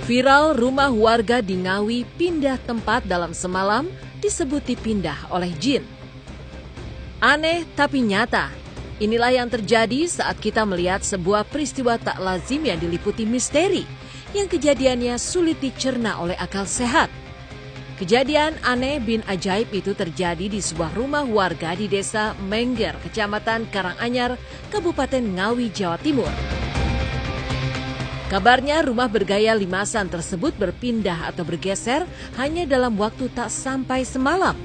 Viral rumah warga di Ngawi pindah tempat dalam semalam disebut dipindah oleh jin. Aneh tapi nyata, inilah yang terjadi saat kita melihat sebuah peristiwa tak lazim yang diliputi misteri, yang kejadiannya sulit dicerna oleh akal sehat. Kejadian aneh bin ajaib itu terjadi di sebuah rumah warga di desa Mengger, Kecamatan Karanganyar, Kabupaten Ngawi, Jawa Timur. Kabarnya rumah bergaya limasan tersebut berpindah atau bergeser hanya dalam waktu tak sampai semalam.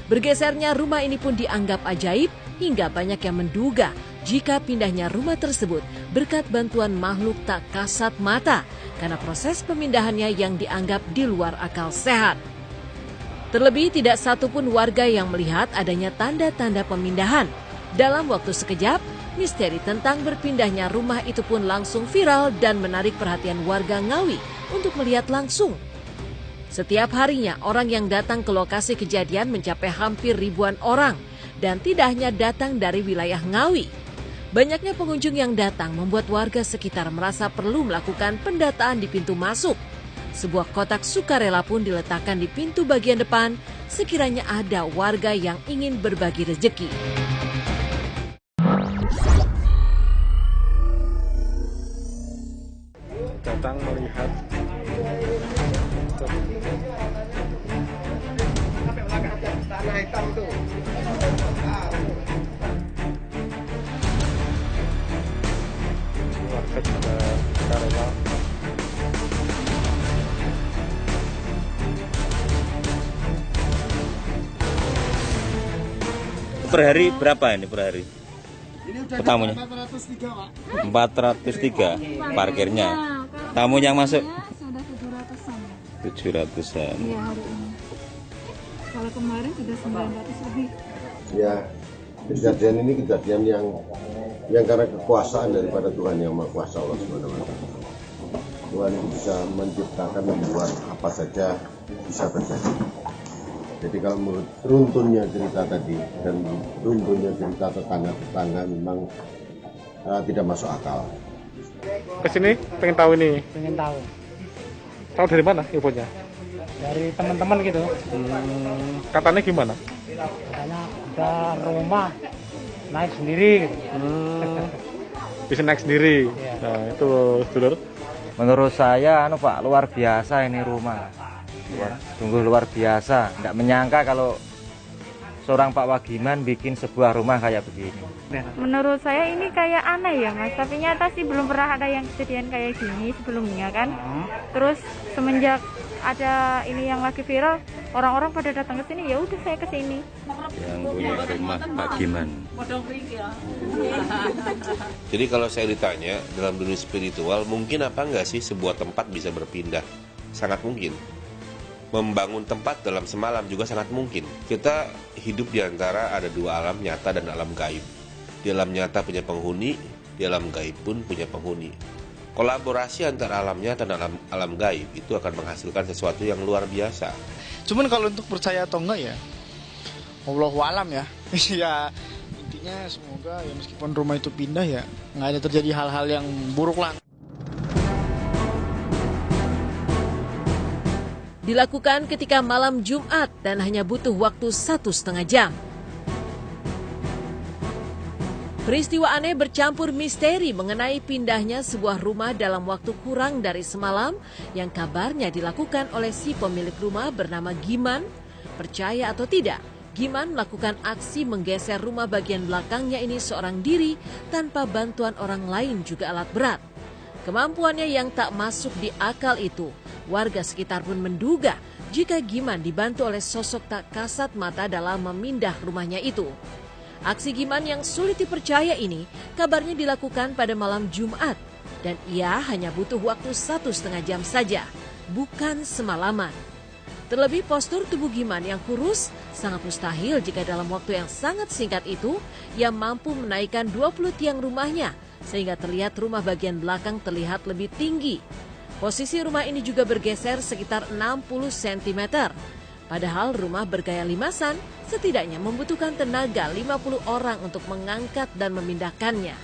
Bergesernya rumah ini pun dianggap ajaib hingga banyak yang menduga jika pindahnya rumah tersebut berkat bantuan makhluk tak kasat mata karena proses pemindahannya yang dianggap di luar akal sehat. Terlebih tidak satupun warga yang melihat adanya tanda-tanda pemindahan. Dalam waktu sekejap, misteri tentang berpindahnya rumah itu pun langsung viral dan menarik perhatian warga Ngawi untuk melihat langsung. Setiap harinya orang yang datang ke lokasi kejadian mencapai hampir ribuan orang dan tidak hanya datang dari wilayah Ngawi. Banyaknya pengunjung yang datang membuat warga sekitar merasa perlu melakukan pendataan di pintu masuk. Sebuah kotak sukarela pun diletakkan di pintu bagian depan sekiranya ada warga yang ingin berbagi rezeki. Datang melihat tanah hitam itu. Warga juga karena per hari berapa ini per hari? ini udah Tamunya 403, Pak. 403 parkirnya. Tamu yang masuk sudah 700-an. 700-an. Iya, hari ini. Kalau kemarin sudah 900 lebih. Ya, kejadian ini kejadian yang karena kekuasaan daripada Tuhan Yang Maha Kuasa, Allah Subhanahu wa Ta'ala. Tuhan itu bisa menciptakan, membuat apa saja bisa terjadi. Jadi kalau menurut runtunnya cerita tadi dan runtunnya cerita tetangga memang tidak masuk akal. Kesini pengen tahu ini. Pengen tahu Tahu dari mana infonya? dari teman-teman gitu. Katanya gimana? Katanya ada rumah naik sendiri gitu. Bisa naik sendiri. Iya. Nah, itu sedulur. Menurut saya Pak, luar biasa ini rumah. Sungguh luar biasa. Nggak menyangka kalau seorang Pak Wagiman bikin sebuah rumah kayak begini. Menurut saya ini kayak aneh ya Mas, tapi nyata sih belum pernah ada yang kejadian kayak gini sebelumnya kan. Terus semenjak ada ini yang lagi viral, orang-orang pada datang ke sini, ya udah saya ke sini. Yang punya rumah Pak Giman. Jadi kalau saya ditanya dalam dunia spiritual, mungkin apa enggak sih sebuah tempat bisa berpindah? Sangat mungkin. Membangun tempat dalam semalam juga sangat mungkin. Kita hidup di antara ada dua alam nyata dan alam gaib. Di alam nyata punya penghuni, di alam gaib pun punya penghuni. Kolaborasi antara alam nyata dan alam gaib itu akan menghasilkan sesuatu yang luar biasa. Cuman kalau untuk percaya atau enggak ya, Allahu alam ya. Ya intinya semoga ya meskipun rumah itu pindah ya nggak ada terjadi hal-hal yang buruk lah. Dilakukan ketika malam Jumat dan hanya butuh waktu 1,5 jam. Peristiwa aneh bercampur misteri mengenai pindahnya sebuah rumah dalam waktu kurang dari semalam yang kabarnya dilakukan oleh si pemilik rumah bernama Giman. Percaya atau tidak, Giman melakukan aksi menggeser rumah bagian belakangnya ini seorang diri tanpa bantuan orang lain juga alat berat. Kemampuannya yang tak masuk di akal itu, warga sekitar pun menduga jika Giman dibantu oleh sosok tak kasat mata dalam memindah rumahnya itu. Aksi Giman yang sulit dipercaya ini kabarnya dilakukan pada malam Jumat dan ia hanya butuh waktu 1,5 jam saja, bukan semalaman. Terlebih postur tubuh Giman yang kurus sangat mustahil jika dalam waktu yang sangat singkat itu ia mampu menaikkan 20 tiang rumahnya sehingga terlihat rumah bagian belakang terlihat lebih tinggi. Posisi rumah ini juga bergeser sekitar 60 cm. Padahal rumah bergaya limasan setidaknya membutuhkan tenaga 50 orang untuk mengangkat dan memindahkannya.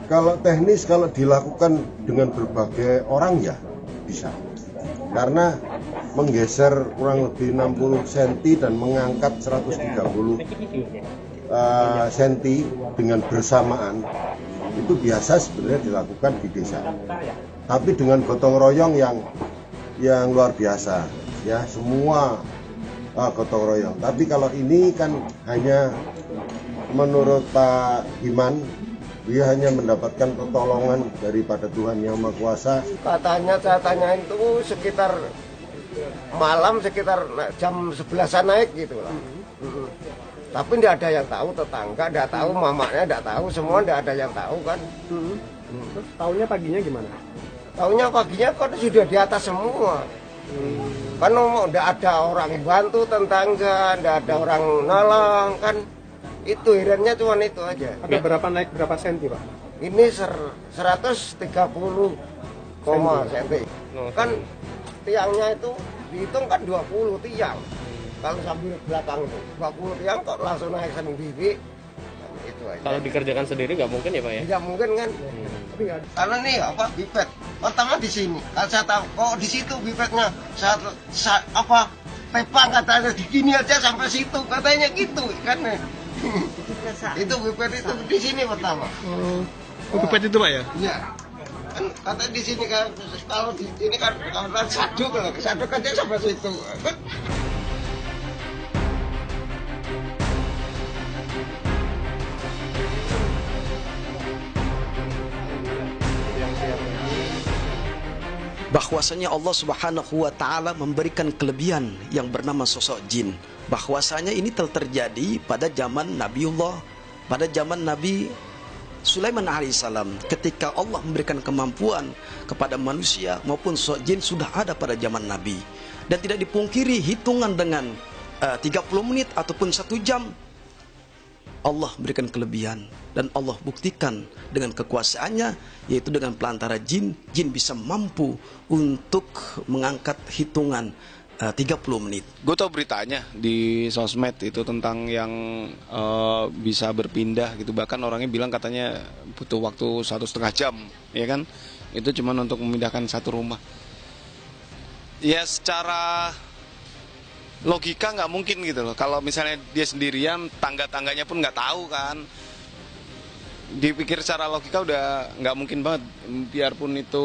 Kalau teknis, kalau dilakukan dengan berbagai orang ya bisa. Karena menggeser kurang lebih 60 cm dan mengangkat 130 cm dengan bersamaan itu biasa sebenarnya dilakukan di desa. Tapi dengan gotong royong yang luar biasa, ya semua gotong royong. Tapi kalau ini kan hanya menurut Pak Giman, dia hanya mendapatkan pertolongan daripada Tuhan Yang Maha Kuasa. Katanya saya tanyain itu sekitar malam, sekitar jam 11-an naik gitu lah. Tapi tidak ada yang tahu, tetangga tidak tahu, mamanya tidak tahu, semua tidak ada yang tahu kan. Terus tahunya paginya gimana? Tahunya paginya kan sudah di atas semua. Kan tidak ada orang bantu tetangga, tidak ada orang nolong kan. Itu herannya cuma itu aja. Ada berapa naik berapa senti, Pak? Ini 130 senti. Kan tiangnya itu dihitung kan 20 tiang. Kalau sambil belakang itu 20 tiang kok langsung naik sendiri. Itu aja. Kalau dikerjakan sendiri nggak mungkin ya, Pak ya? Tidak mungkin kan. Karena nih apa bipet pertama di sini. Kalau saya tahu kok di situ bipetnya saat apa pepang katanya di gini aja sampai situ katanya gitu kan. Itu bipet itu di sini pertama. Bipet itu, Pak ya? Iya. Kan katanya di sini kan kalau di sini kan saduk aja sampai situ. Bahwasanya Allah Subhanahu wa taala memberikan kelebihan yang bernama sosok jin. Bahwasanya ini telah terjadi pada zaman Nabiullah, pada zaman Nabi Sulaiman alaihissalam, ketika Allah memberikan kemampuan kepada manusia maupun sosok jin sudah ada pada zaman Nabi. Dan tidak dipungkiri hitungan dengan 30 menit ataupun 1 jam Allah berikan kelebihan, dan Allah buktikan dengan kekuasaannya, yaitu dengan pelantara jin bisa mampu untuk mengangkat hitungan 30 menit. Gue tau beritanya di sosmed itu tentang yang bisa berpindah gitu, bahkan orangnya bilang katanya butuh waktu 1,5 jam, ya kan? Itu cuma untuk memindahkan satu rumah. Ya secara logika nggak mungkin gitu loh. Kalau misalnya dia sendirian, tangga-tangganya pun nggak tahu kan. Dipikir secara logika udah nggak mungkin banget. Biarpun itu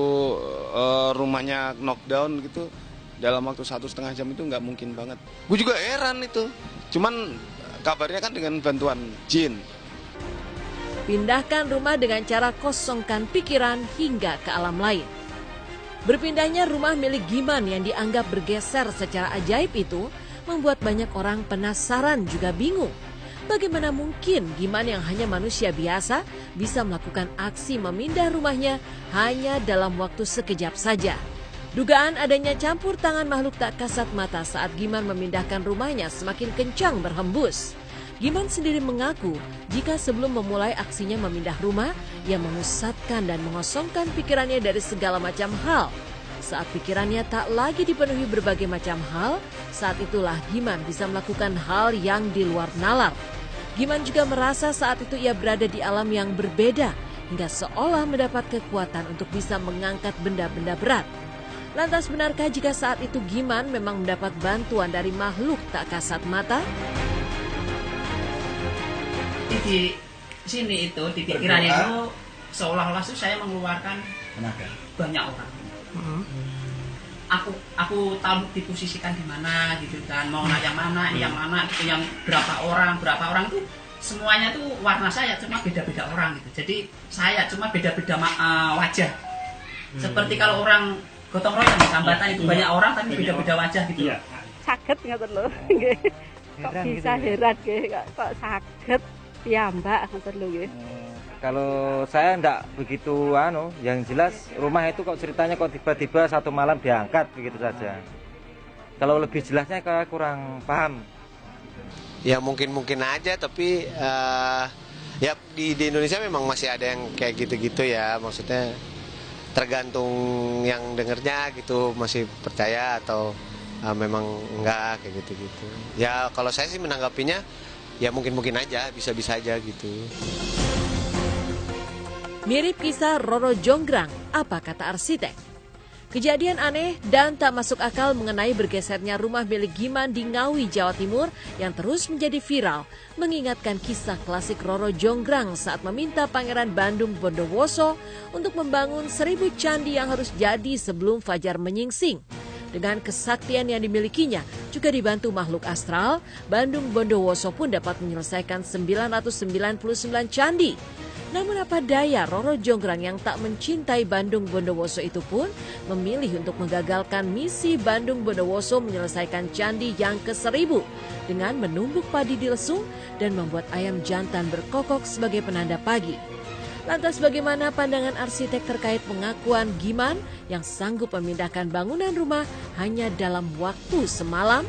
rumahnya knockdown gitu, dalam waktu 1,5 jam itu nggak mungkin banget. Gue juga heran itu. Cuman kabarnya kan dengan bantuan jin. Pindahkan rumah dengan cara kosongkan pikiran hingga ke alam lain. Berpindahnya rumah milik Giman yang dianggap bergeser secara ajaib itu membuat banyak orang penasaran juga bingung. Bagaimana mungkin Giman yang hanya manusia biasa bisa melakukan aksi memindah rumahnya hanya dalam waktu sekejap saja? Dugaan adanya campur tangan makhluk tak kasat mata saat Giman memindahkan rumahnya semakin kencang berhembus. Giman sendiri mengaku jika sebelum memulai aksinya memindah rumah, ia memusatkan dan mengosongkan pikirannya dari segala macam hal. Saat pikirannya tak lagi dipenuhi berbagai macam hal, saat itulah Giman bisa melakukan hal yang di luar nalar. Giman juga merasa saat itu ia berada di alam yang berbeda, hingga seolah mendapat kekuatan untuk bisa mengangkat benda-benda berat. Lantas benarkah jika saat itu Giman memang mendapat bantuan dari makhluk tak kasat mata? Di sini itu, di pikirannya itu seolah-olah saya mengeluarkan banyak orang. Aku tahu diposisikan di mana gitu kan, mau yang mana, yang mana gitu, yang berapa orang itu semuanya tuh warna saya cuma beda-beda orang gitu. Jadi saya cuma beda-beda wajah. Seperti kalau orang gotong royong sambatan itu banyak orang tapi beda-beda wajah gitu. Sakit ngoten lho. Kok bisa heran kok sakit piyambak ngoten lho nggih. Kalau saya enggak begitu yang jelas rumah itu kok ceritanya kok tiba-tiba satu malam diangkat begitu saja. Kalau lebih jelasnya saya kurang paham. Ya mungkin aja, tapi ya di Indonesia memang masih ada yang kayak gitu-gitu ya, maksudnya tergantung yang dengernya gitu, masih percaya atau memang enggak kayak gitu-gitu. Ya kalau saya sih menanggapinya ya mungkin aja, bisa-bisa aja gitu. Mirip kisah Roro Jonggrang, apa kata arsitek? Kejadian aneh dan tak masuk akal mengenai bergesernya rumah milik Giman di Ngawi, Jawa Timur yang terus menjadi viral mengingatkan kisah klasik Roro Jonggrang saat meminta Pangeran Bandung Bondowoso untuk membangun 1000 candi yang harus jadi sebelum fajar menyingsing. Dengan kesaktian yang dimilikinya, juga dibantu makhluk astral, Bandung Bondowoso pun dapat menyelesaikan 999 candi. Namun apa daya Roro Jonggrang yang tak mencintai Bandung Bondowoso itu pun memilih untuk menggagalkan misi Bandung Bondowoso menyelesaikan candi yang ke-1000 dengan menumbuk padi di lesung dan membuat ayam jantan berkokok sebagai penanda pagi. Lantas bagaimana pandangan arsitek terkait pengakuan Giman yang sanggup memindahkan bangunan rumah hanya dalam waktu semalam?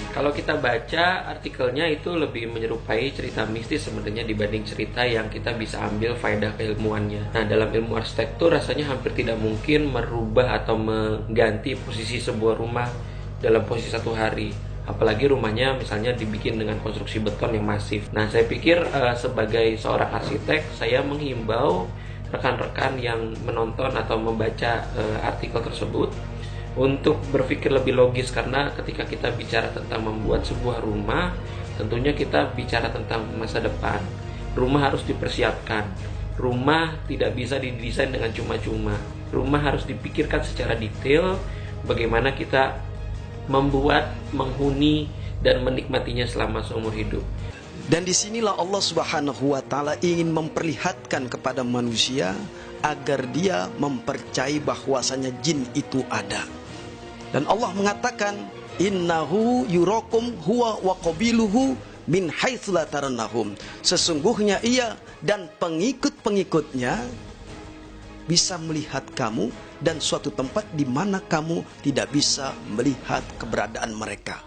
Kalau kita baca artikelnya itu lebih menyerupai cerita mistis sebenarnya dibanding cerita yang kita bisa ambil faedah keilmuannya. Nah, dalam ilmu arsitektur rasanya hampir tidak mungkin merubah atau mengganti posisi sebuah rumah dalam posisi 1 hari. Apalagi rumahnya misalnya dibikin dengan konstruksi beton yang masif. Nah, saya pikir sebagai seorang arsitek, saya menghimbau rekan-rekan yang menonton atau membaca artikel tersebut untuk berpikir lebih logis, karena ketika kita bicara tentang membuat sebuah rumah, tentunya kita bicara tentang masa depan. Rumah harus dipersiapkan. Rumah tidak bisa didesain dengan cuma-cuma. Rumah harus dipikirkan secara detail bagaimana kita membuat, menghuni, dan menikmatinya selama seumur hidup. Dan disinilah Allah Subhanahu wa Ta'ala ingin memperlihatkan kepada manusia agar dia mempercayai bahwasanya jin itu ada. Dan Allah mengatakan, innahu yurakum huwa wa qabiluhu min haitsu la tarawnnahum. Sesungguhnya ia dan pengikut-pengikutnya bisa melihat kamu dan suatu tempat di mana kamu tidak bisa melihat keberadaan mereka.